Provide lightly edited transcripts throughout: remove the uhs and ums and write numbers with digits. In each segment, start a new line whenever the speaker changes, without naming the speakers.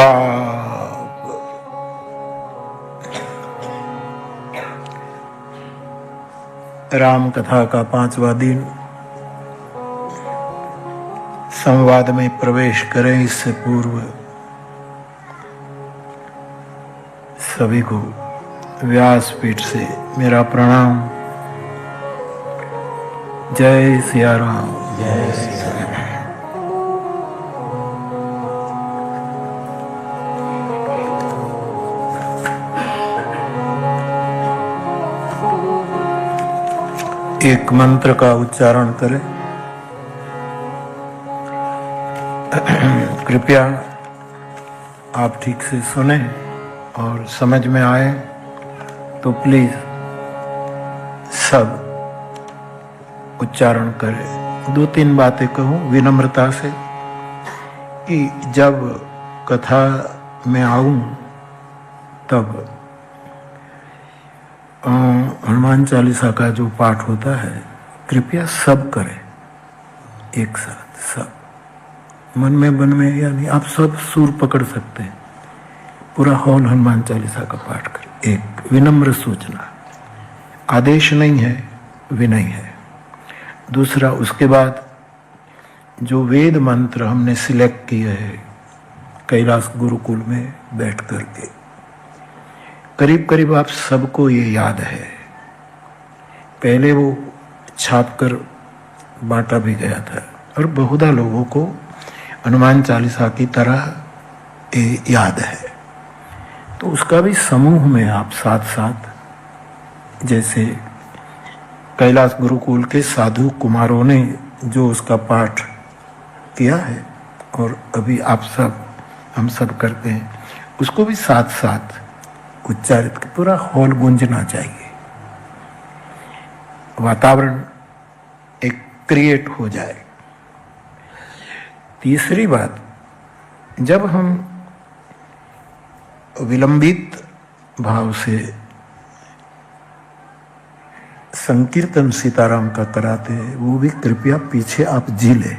बाप। राम कथा का 5वां दिन। संवाद में प्रवेश करें इससे पूर्व सभी को व्यासपीठ से मेरा प्रणाम। जय सिया राम। जय सिया राम। एक मंत्र का उच्चारण करें। कृपया आप ठीक से सुने और समझ में आए तो प्लीज सब उच्चारण करें। 2-3 बातें कहूँ विनम्रता से कि जब कथा में आऊं तब हनुमान चालीसा का जो पाठ होता है कृपया सब करें एक साथ, सब मन में यानी आप सब सुर पकड़ सकते हैं। पूरा हॉल हनुमान चालीसा का पाठ करें। एक विनम्र सूचना, आदेश नहीं है, विनय है। दूसरा, उसके बाद जो वेद मंत्र हमने सिलेक्ट किए हैं कैलाश गुरुकुल में बैठ करके, करीब करीब आप सबको ये याद है। पहले वो छाप कर बांटा भी गया था और बहुधा लोगों को हनुमान चालीसा की तरह याद है। तो उसका भी समूह में आप साथ साथ, जैसे कैलाश गुरुकुल के साधु कुमारों ने जो उसका पाठ किया है और अभी आप सब हम सब करते हैं, उसको भी साथ साथ उच्चारित कर पूरा हॉल गूंजना चाहिए, वातावरण एक क्रिएट हो जाए। तीसरी बात, जब हम विलंबित भाव से संकीर्तन सीताराम का कराते हैं, वो भी कृपया पीछे आप जी ले,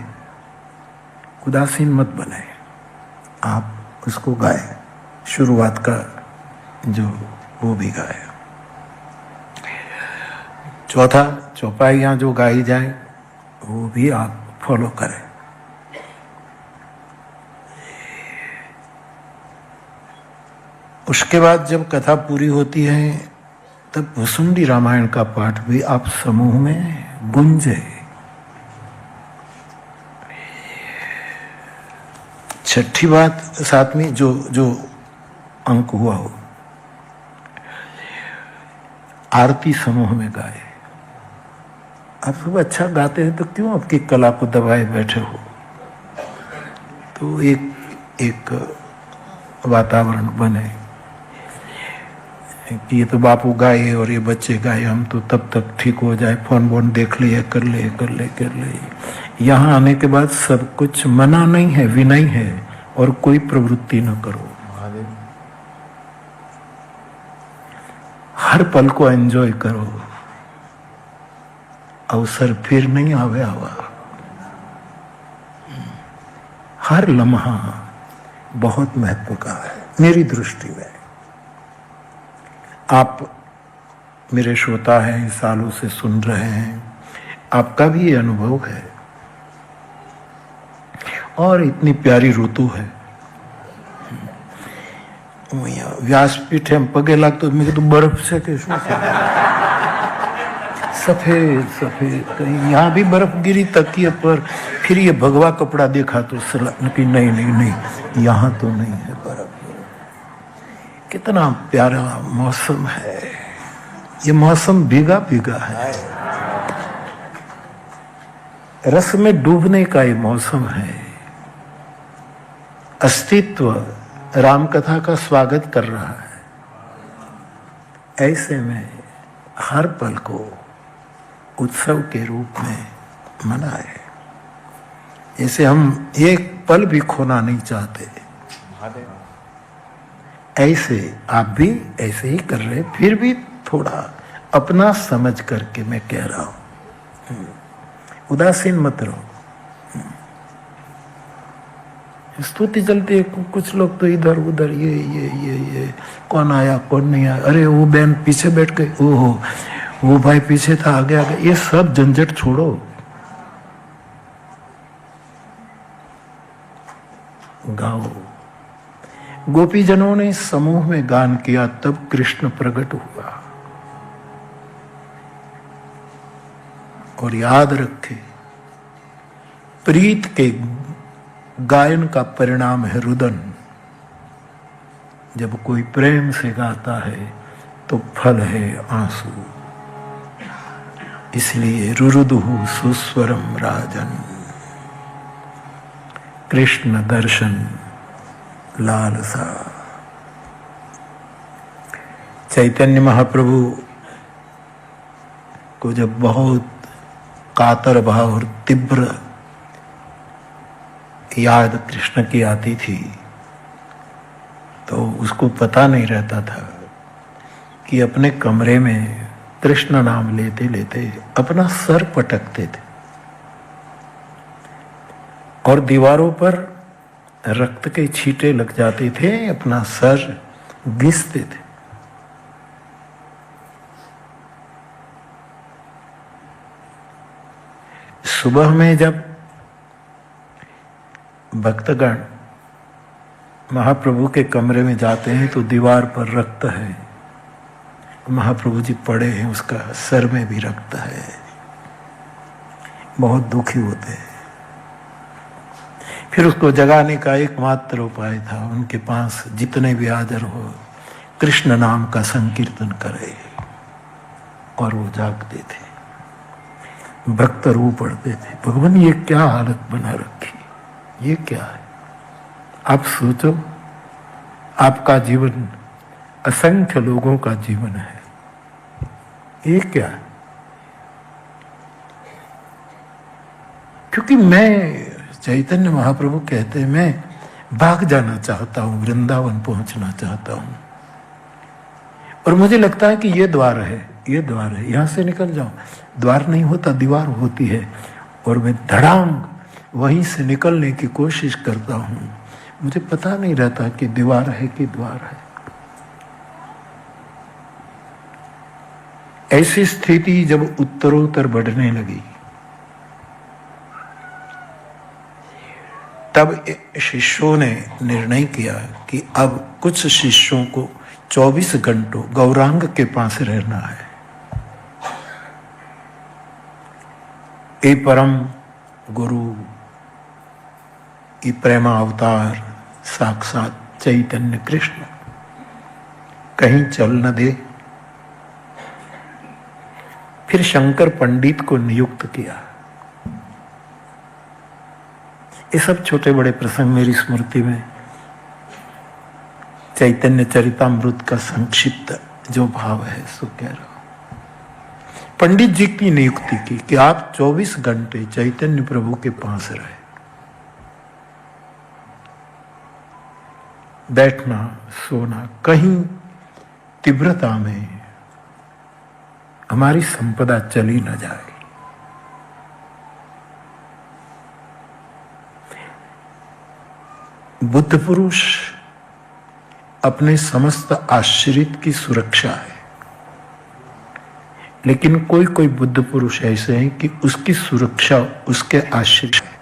उदासीन मत बने, आप उसको गाएं। शुरुआत का जो वो भी गाए। चौथा, चौपाइयाँ जो गाई जाए वो भी आप फॉलो करें। उसके बाद जब कथा पूरी होती है तब वसुंडी रामायण का पाठ भी आप समूह में गुंजे। छठी बात, 7वीं जो अंक हुआ हो, आरती समूह में गाए। आप सब अच्छा गाते हैं तो क्यों आपकी कला को दबाए बैठे हो। तो एक वातावरण बने कि ये तो बापू गाए और ये बच्चे गाए, हम तो तब तक ठीक हो जाए, फोन देख लिए, कर ले। यहाँ आने के बाद सब कुछ मना नहीं है, विनय है, और कोई प्रवृत्ति न करो। हर पल को एंजॉय करो, अवसर फिर नहीं आवे आवा। हर लम्हा बहुत महत्व का है मेरी दृष्टि में। आप मेरे श्रोता हैं, सालों से सुन रहे हैं, आपका भी ये अनुभव है। और इतनी प्यारी ऋतु है, व्यासपीठ हम पगे लगते मेरे तो बर्फ से सफेद कहीं यहाँ भी बर्फ गिरी तकिए पर, फिर ये भगवा कपड़ा देखा तो कि नहीं यहाँ तो नहीं है बर्फ। कितना प्यारा मौसम है ये, मौसम भीगा है, रस में डूबने का ये मौसम है। अस्तित्व राम कथा का स्वागत कर रहा है। ऐसे में हर पल को उत्सव के रूप में मनाए। जैसे हम एक पल भी खोना नहीं चाहते, ऐसे आप भी ऐसे ही कर रहे। फिर भी थोड़ा अपना समझ करके मैं कह रहा हूं, उदासीन मत रहो। स्तुति चलती है। कुछ लोग तो इधर उधर ये कौन आया कौन नहीं आया, अरे वो बहन पीछे बैठ गई, ओहो वो भाई पीछे था आगे आगे, ये सब झंझट छोड़ो। गाओ। गोपीजनों ने समूह में गान किया, तब कृष्ण प्रकट हुआ। और याद रखे, प्रीत के गायन का परिणाम है रुदन। जब कोई प्रेम से गाता है तो फल है आंसू। इसलिए रुरुदुहु सुस्वरम राजन, कृष्ण दर्शन लालसा। चैतन्य महाप्रभु को जब बहुत कातर भाव और तीव्र याद कृष्ण की आती थी तो उसको पता नहीं रहता था कि अपने कमरे में कृष्ण नाम लेते लेते अपना सर पटकते थे और दीवारों पर रक्त के छींटे लग जाते थे, अपना सर घिसते थे। सुबह में जब भक्तगण महाप्रभु के कमरे में जाते हैं तो दीवार पर रक्त है, महाप्रभु जी पड़े हैं, उसका सर में भी रक्त है, बहुत दुखी होते हैं। फिर उसको जगाने का एकमात्र उपाय था, उनके पास जितने भी हाजिर हो कृष्ण नाम का संकीर्तन करे, और वो जागते थे, भक्त रो पड़ते थे, भगवान ये क्या हालत बना रखी, ये क्या है। आप सोचो, आपका जीवन असंख्य लोगों का जीवन है, ये क्या है। क्योंकि मैं, चैतन्य महाप्रभु कहते हैं, मैं भाग जाना चाहता हूं, वृंदावन पहुंचना चाहता हूं, और मुझे लगता है कि ये द्वार है, ये द्वार है, यहां से निकल जाऊं। द्वार नहीं होता, दीवार होती है, और मैं धड़ाम वहीं से निकलने की कोशिश करता हूं। मुझे पता नहीं रहता कि दीवार है कि द्वार है। ऐसी स्थिति जब उत्तरोत्तर बढ़ने लगी, तब शिष्यों ने निर्णय किया कि अब कुछ शिष्यों को 24 घंटों गौरांग के पास रहना है। ये परम गुरु, ये प्रेमा अवतार साक्षात चैतन्य कृष्ण कहीं चल न दे। फिर शंकर पंडित को नियुक्त किया। ये सब छोटे बड़े प्रसंग मेरी स्मृति में चैतन्य चरितामृत का संक्षिप्त जो भाव है सो कह रहा हूं। पंडित जी की नियुक्ति की कि आप 24 घंटे चैतन्य प्रभु के पास रहे, बैठना सोना, कहीं तीव्रता में हमारी संपदा चली न जाए। बुद्ध पुरुष अपने समस्त आश्रित की सुरक्षा है, लेकिन कोई कोई बुद्ध पुरुष ऐसे हैं कि उसकी सुरक्षा उसके आश्रित है,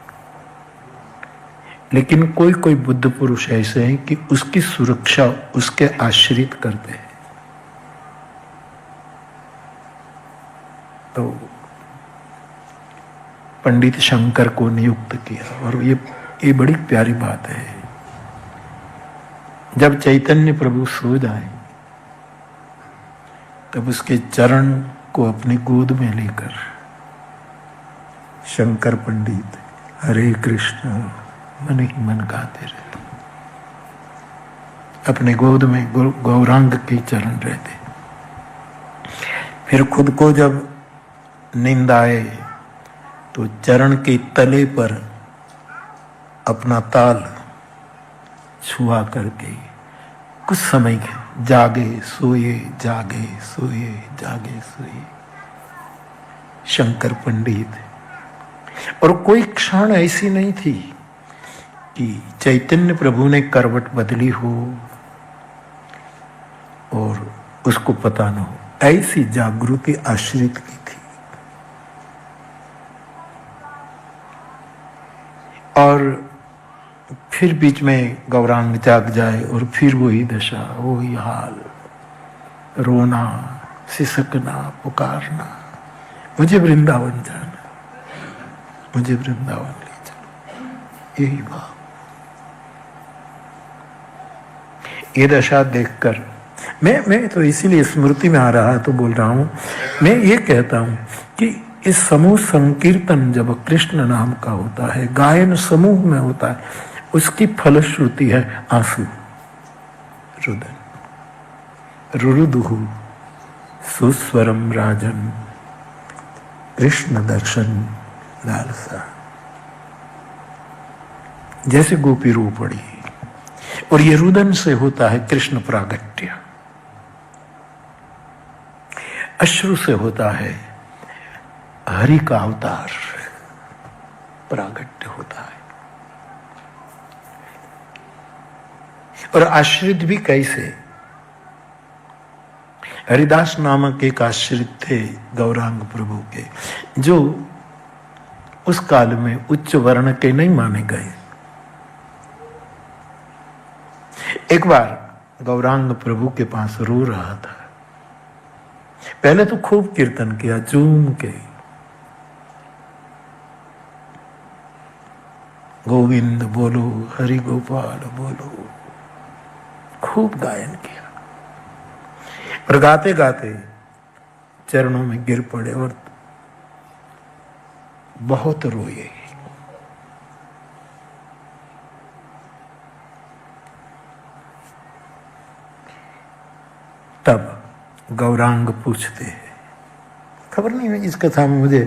लेकिन कोई कोई बुद्ध पुरुष ऐसे हैं कि उसकी सुरक्षा उसके आश्रित करते हैं। तो पंडित शंकर को नियुक्त किया, और ये बड़ी प्यारी बात है। जब चैतन्य प्रभु सो जाए तब उसके चरण को अपनी गोद में लेकर शंकर पंडित हरे कृष्ण मन ही मन गाते रहते। अपने गोद में गौरांग के चरण रहते। फिर खुद को जब नींद आए तो चरण के तले पर अपना ताल छुआ करके कुछ समय जागे सोए, जागे सोए, जागे सोए शंकर पंडित। और कोई क्षण ऐसी नहीं थी कि चैतन्य प्रभु ने करवट बदली हो और उसको पता न हो, ऐसी जागृति आश्रित की थी। और फिर बीच में गौरांग जाग जाए और फिर वही दशा, वही हाल, रोना, सिसकना, पुकारना, मुझे वृंदावन जाना, मुझे वृंदावन ले चलो, यही भाव। ये दशा देखकर मैं तो इसीलिए स्मृति में आ रहा तो बोल रहा हूं। मैं ये कहता हूं कि इस समूह संकीर्तन जब कृष्ण नाम का होता है, गायन समूह में होता है, उसकी फलश्रुति है आंसू, रुदन। रुरुदुहु सुस्वरम राजन कृष्ण दर्शन लालसा, जैसे गोपी रो पड़ी। और ये रुदन से होता है कृष्ण प्रागट्य, अश्रु से होता है हरि का अवतार प्रागट्य होता है। और आश्रित भी कैसे? हरिदास नामक एक आश्रित थे गौरांग प्रभु के, जो उस काल में उच्च वर्ण के नहीं माने गए। एक बार गौरांग प्रभु के पास रो रहा था। पहले तो खूब कीर्तन किया, झूम के गोविंद बोलो, हरि गोपाल बोलो, खूब गायन किया। और गाते गाते चरणों में गिर पड़े और बहुत रोए। तब गौरांग पूछते हैं, खबर नहीं है इस कथा में मुझे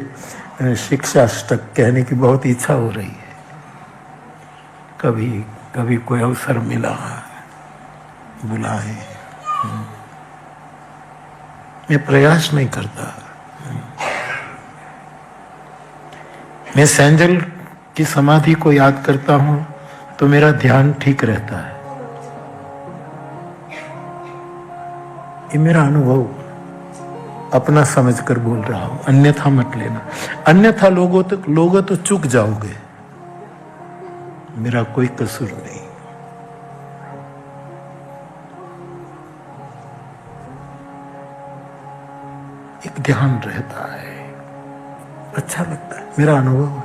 शिक्षाष्टक कहने की बहुत इच्छा हो रही है, कभी कभी कोई अवसर मिला बुलाए। मैं प्रयास नहीं करता। मैं सेंजल की समाधि को याद करता हूं तो मेरा ध्यान ठीक रहता है। ये मेरा अनुभव, अपना समझकर बोल रहा हूं, अन्यथा मत लेना। अन्यथा लोगों तो चूक जाओगे, मेरा कोई कसूर नहीं। एक ध्यान रहता है, अच्छा लगता है, मेरा अनुभव।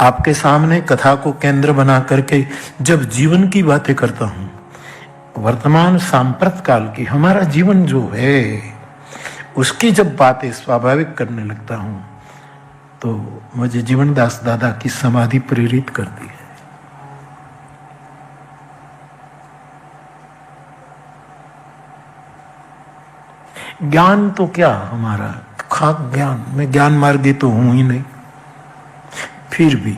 आपके सामने कथा को केंद्र बना करके जब जीवन की बातें करता हूं, वर्तमान सांप्रत काल की हमारा जीवन जो है उसकी जब बातें स्वाभाविक करने लगता हूं तो मुझे जीवनदास दादा की समाधि प्रेरित करती है। ज्ञान तो क्या हमारा खाक ज्ञान, मैं ज्ञान मार्गी तो हूं ही नहीं, फिर भी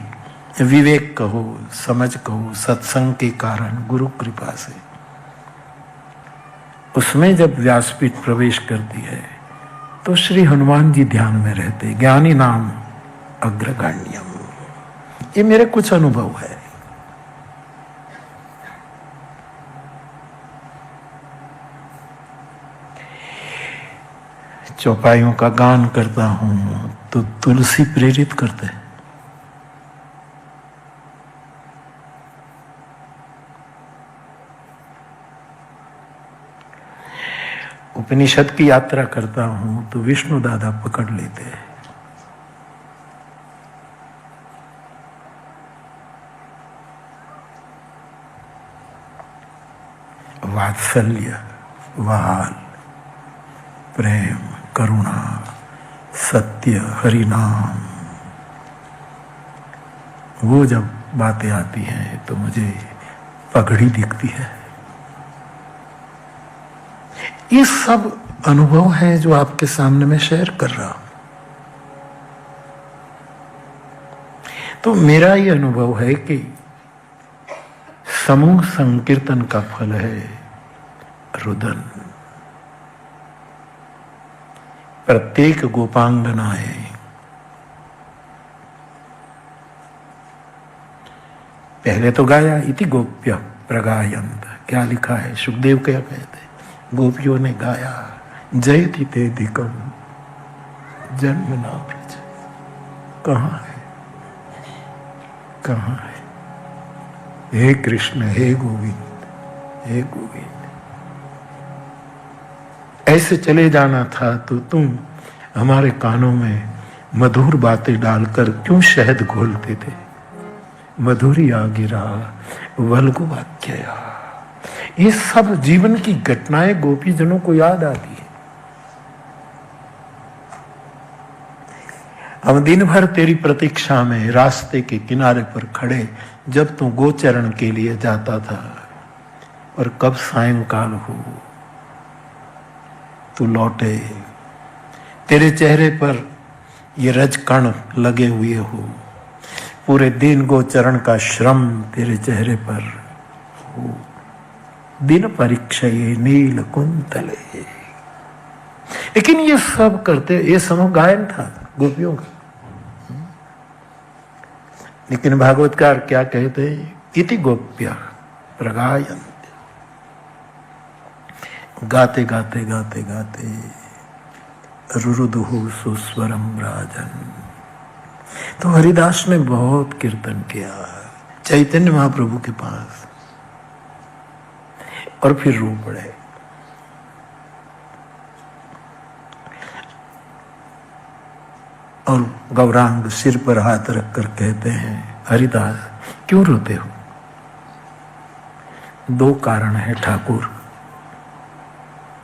विवेक कहो, समझ कहो, सत्संग के कारण, गुरु कृपा से उसमें जब व्यासपीठ प्रवेश करती है तो श्री हनुमान जी ध्यान में रहते, ज्ञानी नाम अग्रगण्यम। ये मेरे कुछ अनुभव है। चौपाइयों का गान करता हूं तो तुलसी प्रेरित करते हैं। उपनिषद की यात्रा करता हूं तो विष्णु दादा पकड़ लेते हैं। वात्सल्य, वाल, प्रेम, करुणा, सत्य, हरिनाम, वो जब बातें आती हैं तो मुझे पगड़ी दिखती है। ये सब अनुभव है जो आपके सामने मैं शेयर कर रहा हूं। तो मेरा ये अनुभव है कि समूह संकीर्तन का फल है रुदन। प्रत्येक गोपांगनाएं पहले तो गाया इति गोप्य प्रगायंत, क्या लिखा है, सुखदेव क्या कहते, गोपियों ने गाया जयति ते दिकम जन्म ना ब्रज। कहाँ है, कहाँ है? हे कृष्ण, हे गोविंद, हे गोविंद। ऐसे चले जाना था तो तुम हमारे कानों में मधुर बातें डालकर क्यों शहद घोलते थे? मधुरिया गिरा वल्गु वाक्यया। ये सब जीवन की घटनाएं गोपीजनों को याद आती है। हम दिन भर तेरी प्रतीक्षा में रास्ते के किनारे पर खड़े, जब तू गोचरण के लिए जाता था, और कब सायंकाल हो तू लौटे, तेरे चेहरे पर ये रजकण लगे हुए हो, पूरे दिन गोचरण का श्रम तेरे चेहरे पर हो। दिन परीक्षये नील कुंतले। लेकिन ये सब करते, ये समूह गायन था गोपियों का। लेकिन भागवतकार क्या कहते हैं, इति गोप्य प्रगायन्ते। गाते गाते गाते गाते रुरुदुहु सुस्वरम राजन। तो हरिदास ने बहुत कीर्तन किया चैतन्य महाप्रभु के पास, और फिर रो पड़े। और गौरांग सिर पर हाथ रखकर कहते हैं, हरिदास क्यों रोते हो? दो कारण है ठाकुर।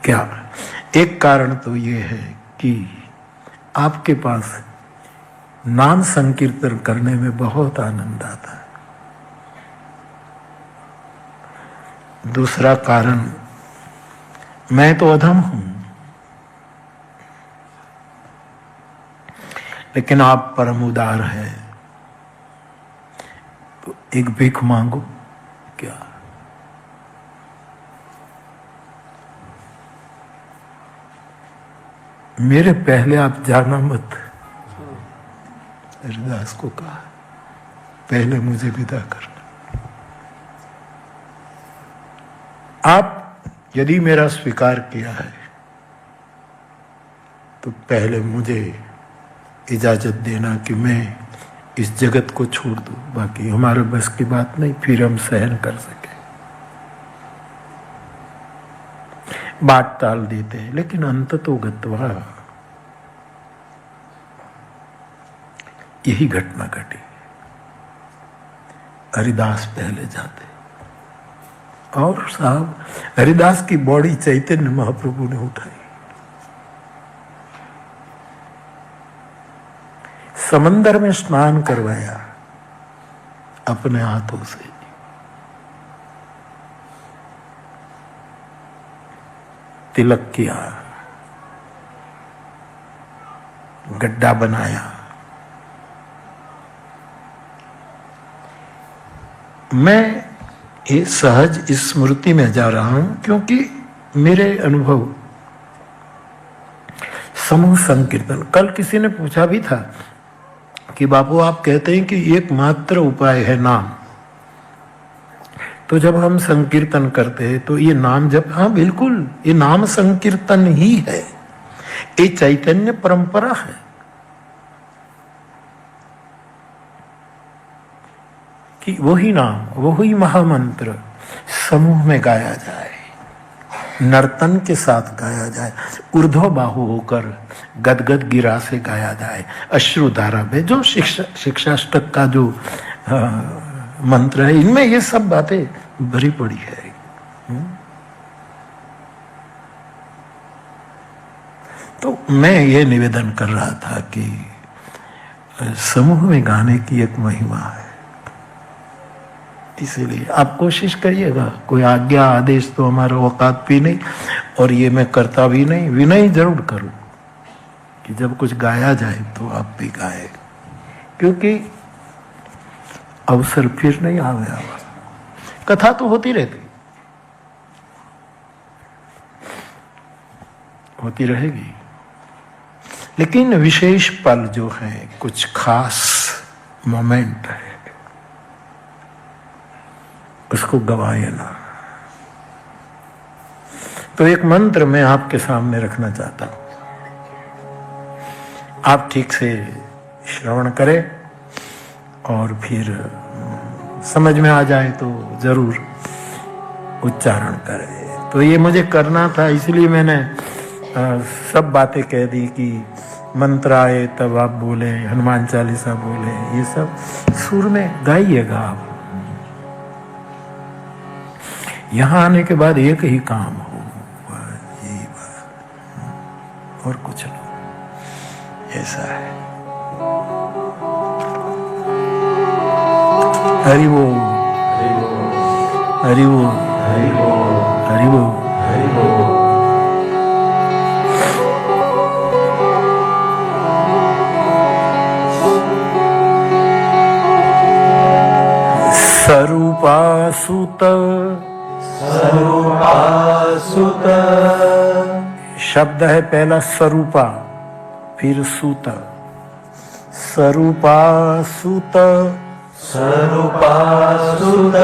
क्या? एक कारण तो ये है कि आपके पास नाम संकीर्तन करने में बहुत आनंद आता है। दूसरा कारण, मैं तो अधम हूं, लेकिन आप परम उदार हैं, तो एक भीख मांगो। क्या? मेरे पहले आप जाना मत, हरिदास को कहा, पहले मुझे विदा करना। आप यदि मेरा स्वीकार किया है तो पहले मुझे इजाजत देना कि मैं इस जगत को छोड़ दूं। बाकी हमारे बस की बात नहीं, फिर हम सहन कर सके। बात टाल देते हैं, लेकिन अंत तो गत्वा यही घटना घटी। हरिदास पहले जाते, और साहब हरिदास की बॉडी चैतन्य महाप्रभु ने उठाई, समंदर में स्नान करवाया अपने हाथों से। तिलक किया, गड्ढा बनाया। मैं ये सहज स्मृति में जा रहा हूं, क्योंकि मेरे अनुभव समूह संकीर्तन। कल किसी ने पूछा भी था कि बापू आप कहते हैं कि एकमात्र उपाय है नाम, तो जब हम संकीर्तन करते हैं तो ये नाम जब, हाँ बिल्कुल, ये नाम संकीर्तन ही है, ये चैतन्य परंपरा है कि वही नाम, वही महामंत्र समूह में गाया जाए, नर्तन के साथ गाया जाए, ऊर्ध्व बाहु होकर गदगद गिरा से गाया जाए, अश्रुधारा में। जो शिक्षाष्टक का जो मंत्र है, इनमें ये सब बातें भरी पड़ी है। तो मैं ये निवेदन कर रहा था कि समूह में गाने की एक महिमा है, इसीलिए आप कोशिश करिएगा। कोई आज्ञा आदेश तो हमारा औकात भी नहीं, और ये मैं करता भी नहीं, विनय जरूर करूं कि जब कुछ गाया जाए तो आप भी गाए, क्योंकि अवसर फिर नहीं आवे। कथा तो होती रहती, होती रहेगी, लेकिन विशेष पल जो है, कुछ खास मोमेंट है, उसको गवाए ना। तो एक मंत्र मैं आपके सामने रखना चाहता हूं, आप ठीक से श्रवण करें और फिर समझ में आ जाए तो जरूर उच्चारण करें। तो ये मुझे करना था, इसलिए मैंने सब बातें कह दी कि मंत्र आए तब आप बोले, हनुमान चालीसा बोले, ये सब सुर में गाइएगा आप। यहां आने के बाद एक ही काम हो, यही बात, और कुछ नहीं, ऐसा है। हरि बोल, हरि बोल, हरि बोल, हरि बोल, हरि बोल। सरूपासुत, सरूपासुत शब्द है पहला स्वरूपा, फिर सूत। स्वरूपासुत, स्वरूपासुत,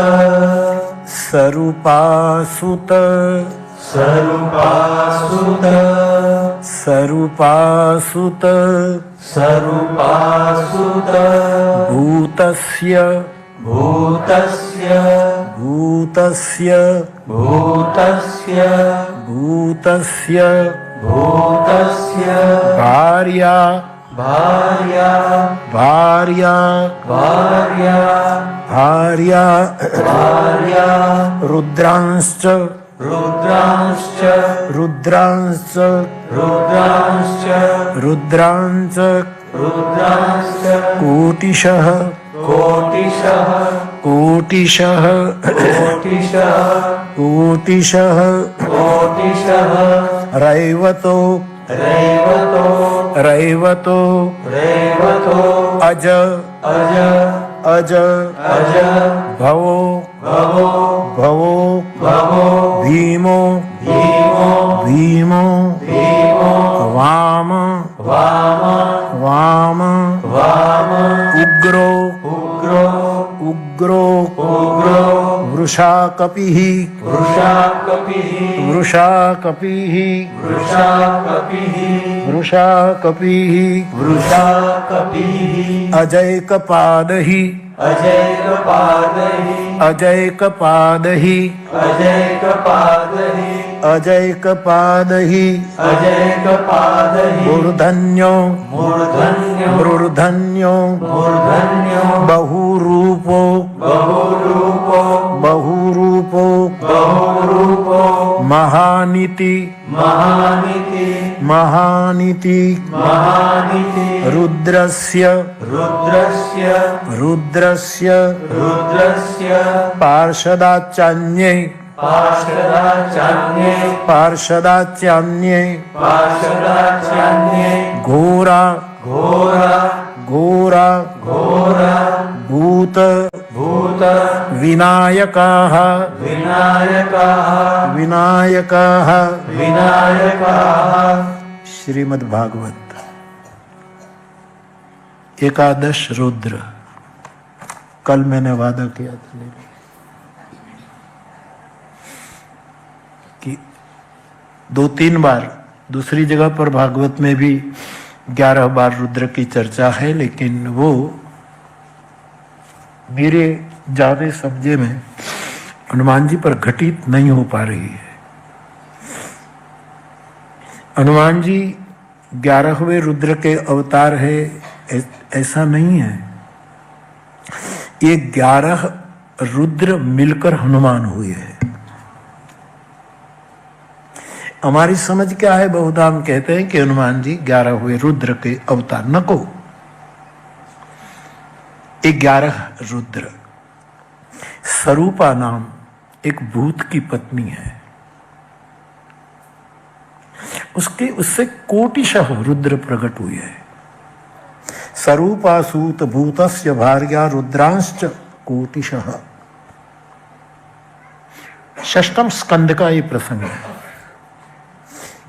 स्वरूपासुत, स्वरूपासुत, स्वरूपासुत, स्वरूपासुत, भूतस्य, भूतस्य, भूतस्य, भूतस्य, भूतस्य, भूतस्य, भार्या, भार्या, भार्या, भार्या, भार्या, भार्या, रुद्रांश्च, रुद्रांश्च, रुद्रांश्च, रुद्रांश्च, रुद्रांश्च, रुद्रांश्च, कोटिशः, कोटिशः, कोटिशः, कोटिशः, कोटिशः, कोटिशः, रैवतो, रैवतो, रैवतो, रैवतो, अज, अज, अज, अज, भवो, भवो, भवो, भवो, भीमो, भीमो, भीमो, भीमो, वाम, वाम, वाम, वाम, उग्रो, उग्रो, उग्रो, उग्रो, वृषाकपिः, वृषाकपिः, वृषाकपिः, वृषाकपिः, वृषाकपिः, वृषाकपिः, अजैकपादहि, अजैकपादहि, अजैकपादहि, अजैकपादहि, अजैकपादहि, अजैकपादहि, मूर्धन्यो, मूर्धन्यो, मूर्धन्यो, मूर्धन्यो, बहुरूपो, बहुरूपो, बहुरूपो, बहुरूपो, महानिति, महानिति, महानिति, महानिति, रुद्रस्य, रुद्रस्य, रुद्रस्य, रुद्रस्य, पार्षदाचान्ये, पार्षदाचान्ये, पार्षदाचान्ये, पार्षदाचान्ये, घोरा, घोरा, घोरा, घोरा, भूत, भूत, विनायकाः, विनायकाः, विनायकाः, विनायकाः। श्रीमद् भागवत एकादश रुद्र, कल मैंने वादा किया था कि 2-3 बार, दूसरी जगह पर भागवत में भी 11 बार रुद्र की चर्चा है, लेकिन वो मेरे जाने समझे में हनुमान जी पर घटित नहीं हो पा रही है। हनुमान जी 11वें रुद्र के अवतार है ऐसा नहीं है, ये 11 रुद्र मिलकर हनुमान हुए हैं। हमारी समझ क्या है, बहुधा हम कहते हैं कि हनुमान जी 11वें रुद्र के अवतार, नको, 11 रुद्र। स्वरूपा नाम एक भूत की पत्नी है, उससे कोटिशः रुद्र प्रकट हुए हैं। स्वरूपासूत भूतस्य भार्या रुद्रांश्च कोटिशः। 6th स्कंद का ये प्रसंग है।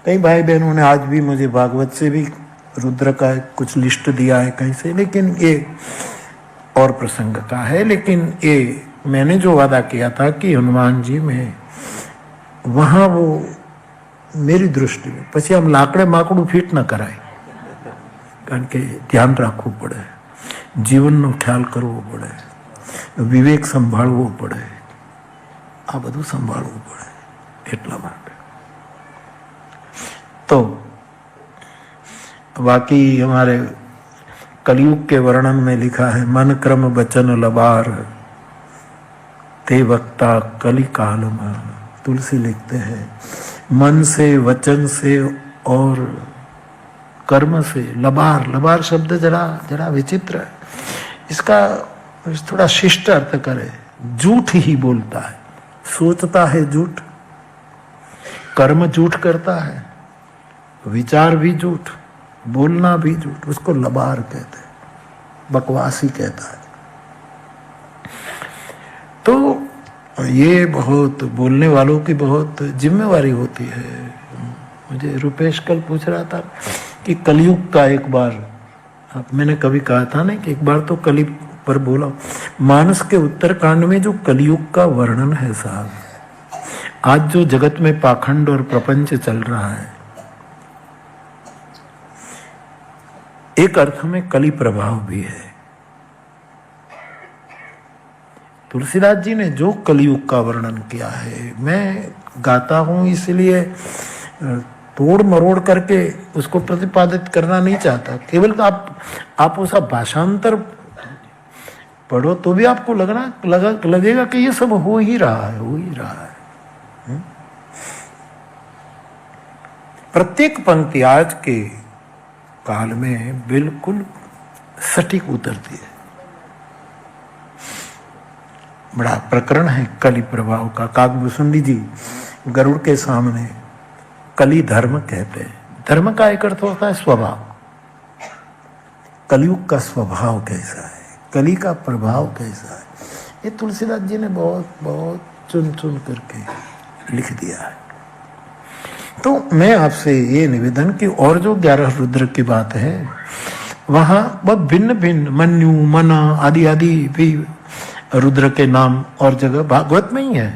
कई भाई बहनों ने आज भी मुझे भागवत से भी रुद्र का कुछ लिस्ट दिया है कहीं से, लेकिन ये और प्रसंग का है, लेकिन ये मैंने जो वादा किया था कि हनुमान जी में वहां वो मेरी दृष्टि में પછી આમ લાકડે માકડું ફિટ ન કરાય, કારણ કે ધ્યાન રાખવું પડે, જીવનનો ખ્યાલ કરવો પડે, વિવેક સંભાળવો પડે, આ બધું સંભાળવું પડે એટલા માટે. तो बाकी हमारे कलयुग के वर्णन में लिखा है, मन क्रम बचन लबार ते वक्ता कली काल में. तुलसी लिखते हैं, मन से, वचन से और कर्म से लबार. लबार शब्द जरा जरा विचित्र है, इसका थोड़ा शिष्ट अर्थ करे. झूठ ही बोलता है, सोचता है झूठ, कर्म झूठ करता है, विचार भी झूठ, बोलना भी झूठ, उसको लबार कहते हैं, बकवासी कहता है. तो ये बहुत बोलने वालों की बहुत जिम्मेवारी होती है. मुझे रुपेश कल पूछ रहा था कि कलयुग का एक बार, मैंने कभी कहा था ना कि एक बार तो कली पर बोला. मानस के उत्तरकांड में जो कलयुग का वर्णन है साहब, आज जो जगत में पाखंड और प्रपंच चल रहा है, एक अर्थ में कली प्रभाव भी है. तुलसीदास जी ने जो कलयुग का वर्णन किया है, मैं गाता हूं इसलिए तोड़ मरोड़ करके उसको प्रतिपादित करना नहीं चाहता. केवल आप उसका भाषांतर पढ़ो तो भी आपको लगेगा कि ये सब हो ही रहा है, हो ही रहा है. प्रत्येक पंक्ति आज के काल में बिल्कुल सटीक उतरती है. बड़ा प्रकरण है कली प्रभाव का. काकभूषुंडी जी गरुड़ के सामने कली धर्म कहते हैं. धर्म का एक अर्थ होता है स्वभाव. कलयुग का स्वभाव कैसा है, कली का प्रभाव कैसा है, ये तुलसीदास जी ने बहुत बहुत चुन चुन करके लिख दिया है. तो मैं आपसे ये निवेदन कि और जो 11 रुद्र की बात है, वहां बहुत भिन्न भिन्न मन्यु, मना आदि आदि भी रुद्र के नाम और जगह भागवत में ही है.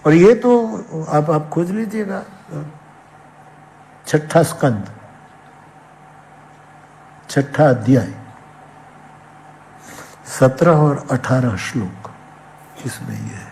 और ये तो आप खोज लीजिएगा, 6ठा स्कंद, 6ठा अध्याय, 17 और 18 श्लोक इसमें ये है.